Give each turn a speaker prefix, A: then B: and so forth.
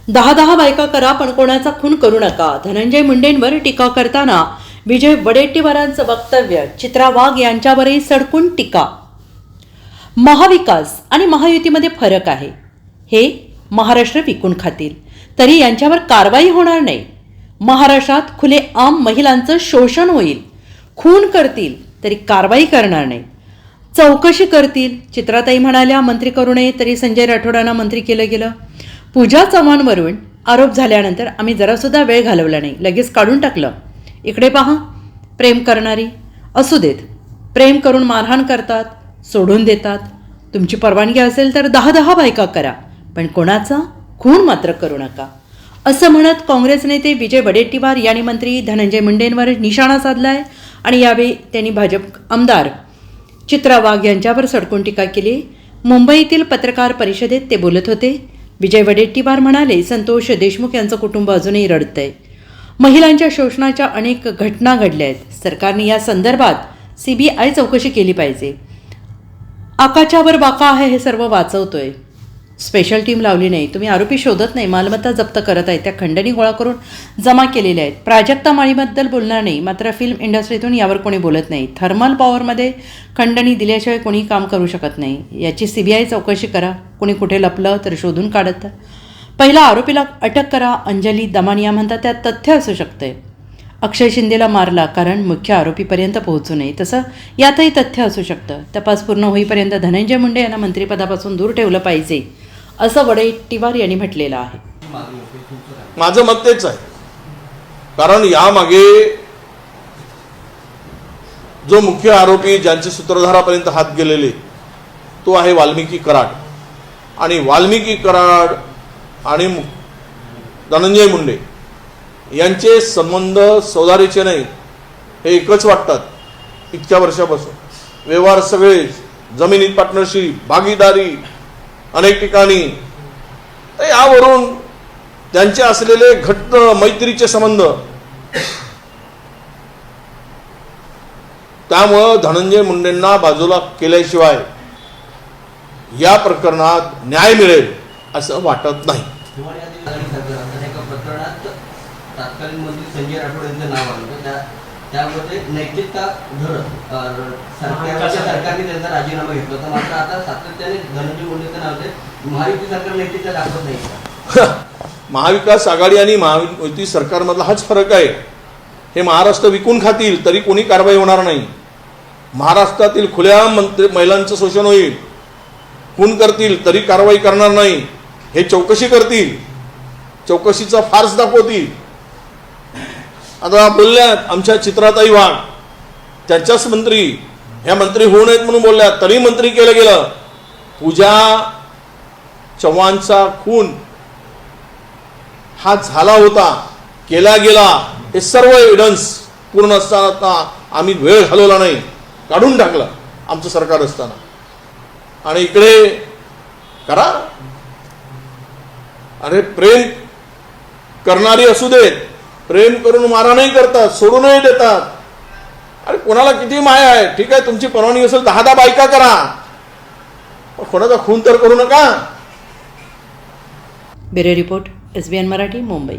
A: 10 बायका करा पण कोणाचा खून करू नका. धनंजय मुंडेंवर टीका करताना विजय वडेट्टीवारांचं वक्तव्य. चित्रा वाघ यांच्यावरही सडकून टीका. महाविकास आणि महायुतीमध्ये फरक आहे. हे महाराष्ट्र विकून खातील तरी यांच्यावर कारवाई होणार नाही. महाराष्ट्रात खुलेआम महिलांचं शोषण होईल. खून करतील तरी कारवाई करणार नाही. चौकशी करतील. चित्राताई म्हणाल्या मंत्री करू नये तरी संजय राठोडांना मंत्री केलं गेलं. पूजा चव्हाणवरून आरोप झाल्यानंतर आम्ही जरासुद्धा वेळ घालवला नाही, लगेच काढून टाकलं. इकडे पहा, प्रेम करणारी असू देत, प्रेम करून मारहाण करतात, सोडून देतात. तुमची परवानगी असेल तर 10 बायका करा पण कोणाचा खून मात्र करू नका, असं म्हणत काँग्रेस नेते विजय वडेट्टीवार यांनी मंत्री धनंजय मुंडेंवर निशाणा साधलाय. आणि यावेळी त्यांनी भाजप आमदार चित्रा वाघ यांच्यावर सडकून टीका केली. मुंबईतील पत्रकार परिषदेत ते बोलत होते. विजय वडेट्टीवार म्हणाले, संतोष देशमुख यांचं कुटुंब अजूनही रडतंय. महिलांच्या शोषणाच्या अनेक घटना घडल्या आहेत. सरकारने या संदर्भात CBI चौकशी केली पाहिजे. आकाच्यावर बाका आहे हे सर्व वाचवतोय. स्पेशल टीम लावली नाही, तुम्ही आरोपी शोधत नाही, मालमत्ता जप्त करत आहे, त्या खंडणी गोळा करून जमा केलेल्या आहेत. प्राजक्ता माळीबद्दल बोलणार नाही, मात्र फिल्म इंडस्ट्रीतून यावर कोणी बोलत नाही. थर्मल पॉवरमध्ये खंडणी दिल्याशिवाय कोणी काम करू शकत नाही. याची CBI चौकशी करा. कोणी कुठे लपलं तर शोधून काढत. पहिला आरोपीला अटक करा. अंजली दमानिया म्हणतात त्यात तथ्य असू शकते. अक्षय शिंदेला मारला कारण मुख्य आरोपीपर्यंत पोहोचू नये, तसं यातही तथ्य असू शकतं. तपास पूर्ण होईपर्यंत धनंजय मुंडे यांना मंत्रिपदापासून दूर ठेवलं पाहिजे, असं वडेट्टीवार यांनी म्हटलेलं आहे.
B: माझं मत तेच आहे. कारण यामागे जो मुख्य आरोपी ज्यांचे सूत्रधारापर्यंत हात गेलेले तो आहे वाल्मिकी कराड. आणि वाल्मिकी कराड आणि धनंजय मुंडे यांचे संबंध सौदारीचे नाही, हे एकच वाटतात इतक्या वर्षापासून. व्यवहार सगळे जमिनीत पार्टनरशिप, भागीदारी अनेक ठिकाणी. तर यावरून त्यांचे असलेले घट्ट मैत्रीचे संबंध, त्यामुळं धनंजय मुंडेंना बाजूला केल्याशिवाय या प्रकरणात न्याय मिळेल असं वाटत नाही.
C: तत्कालीन मंत्री संजय राठोड यांचं नाव आलं, त्यामध्ये नैतिकता धरत सरकारने त्यांचा राजीनामा घेतला होता. मात्र आता सातत्याने धनंजय मुंडेचं नाव आहे. महायुती सरकार नैतिकता दाखवत नाही.
B: महाविकास आघाडी आणि महायुती सरकारमधला हाच फरक आहे. हे महाराष्ट्र विकून खातील तरी कोणी कारवाई होणार नाही. महाराष्ट्रातील खुल्या महिलांचं शोषण होईल. खून करतील तरी कारवाई करणार नाही. हे चौकशी करतील, चौकशीचा फार्स दाखवतील. आता बोलल्यात आमच्या चित्राताई वाघ, त्यांच्याच मंत्री, ह्या मंत्री होऊ नयेत म्हणून बोलल्या तरी मंत्री केलं गेलं. पूजा चव्हाणचा खून हा झाला होता, केला गेला, हे सर्व एव्हिडन्स पूर्ण असताना आम्ही वेळ घालवला नाही, काढून टाकलं आमचं सरकार असताना. आणि इकडे करा. अरे प्रेम करणारी असू देत, प्रेम करून मारहाणही करतात, सोडूनही देतात. अरे कोणाला किती माया आहे. ठीक आहे, तुमची परवानगी असेल 10 बायका करा, कोणाचा खून तर करू नका.
A: Bureau report, SBN Marathi, Mumbai.